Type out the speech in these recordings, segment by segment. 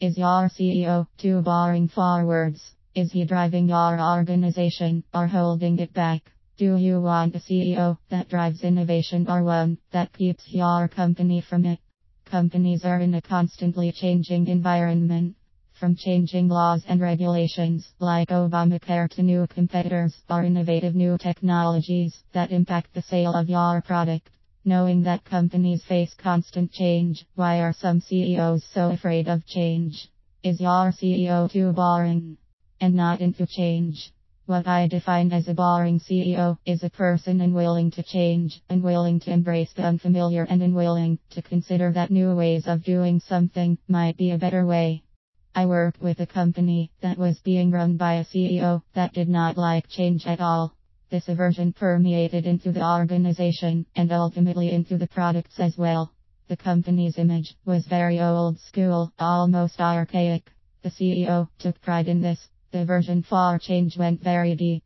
Is your CEO too boring for words? Is he driving your organization or holding it back? Do you want a CEO that drives innovation or one that keeps your company from it? Companies are in a constantly changing environment. From changing laws and regulations like Obamacare to new competitors or innovative new technologies that impact the sale of your product. Knowing that companies face constant change, why are some CEOs so afraid of change? Is your CEO too boring and not into change? What I define as a boring CEO is a person unwilling to change, unwilling to embrace the unfamiliar, and unwilling to consider that new ways of doing something might be a better way. I worked with a company that was being run by a CEO that did not like change at all. This aversion permeated into the organization and ultimately into the products as well. The company's image was very old school, almost archaic. The CEO took pride in this. The aversion for change went very deep.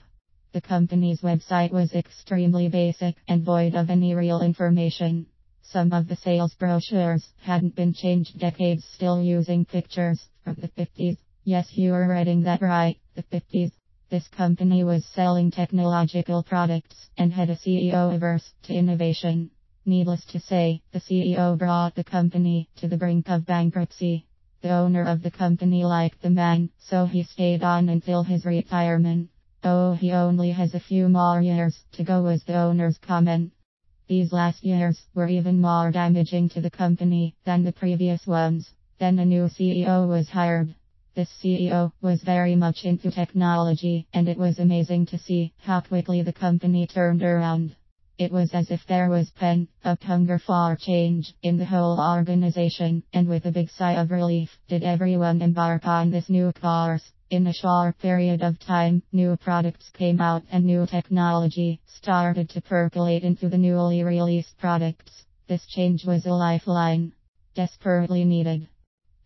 The company's website was extremely basic and void of any real information. Some of the sales brochures hadn't been changed decades, still using pictures from the 50s. Yes, you were reading that right, the 50s. This company was selling technological products and had a CEO averse to innovation. Needless to say, the CEO brought the company to the brink of bankruptcy. The owner of the company liked the man, so he stayed on until his retirement. Oh, he only has a few more years to go, was the owner's comment. These last years were even more damaging to the company than the previous ones. Then a new CEO was hired. This CEO was very much into technology, and it was amazing to see how quickly the company turned around. It was as if there was pent-up hunger for change in the whole organization, and with a big sigh of relief, did everyone embark on this new course. In a short period of time, new products came out and new technology started to percolate into the newly released products. This change was a lifeline, desperately needed.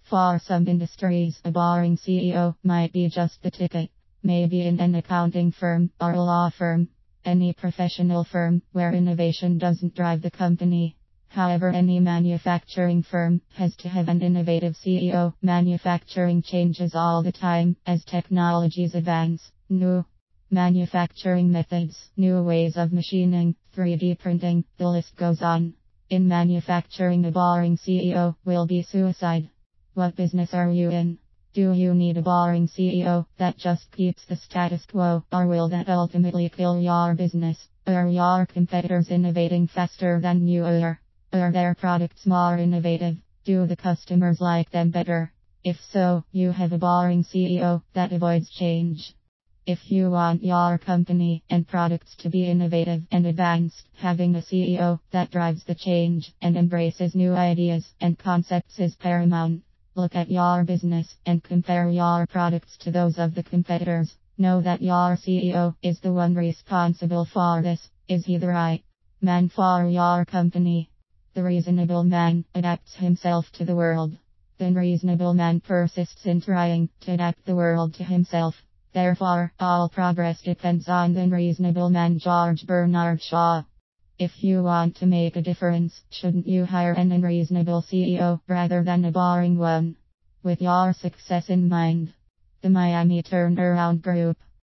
For some industries, a boring CEO might be just the ticket. Maybe in an accounting firm or a law firm. Any professional firm where innovation doesn't drive the company. However, any manufacturing firm has to have an innovative CEO. Manufacturing changes all the time as technologies advance. New manufacturing methods, new ways of machining, 3D printing, the list goes on. In manufacturing, a boring CEO will be suicide. What business are you in? Do you need a boring CEO that just keeps the status quo, or will that ultimately kill your business? Are your competitors innovating faster than you are? Are their products more innovative? Do the customers like them better? If so, you have a boring CEO that avoids change. If you want your company and products to be innovative and advanced, having a CEO that drives the change and embraces new ideas and concepts is paramount. Look at your business and compare your products to those of the competitors. Know that your CEO is the one responsible for this. Is he the right man for your company? The reasonable man adapts himself to the world. The unreasonable man persists in trying to adapt the world to himself. Therefore, all progress depends on the unreasonable man. George Bernard Shaw. If you want to make a difference, shouldn't you hire an unreasonable CEO rather than a boring one? With your success in mind. The Miami Turnaround Group.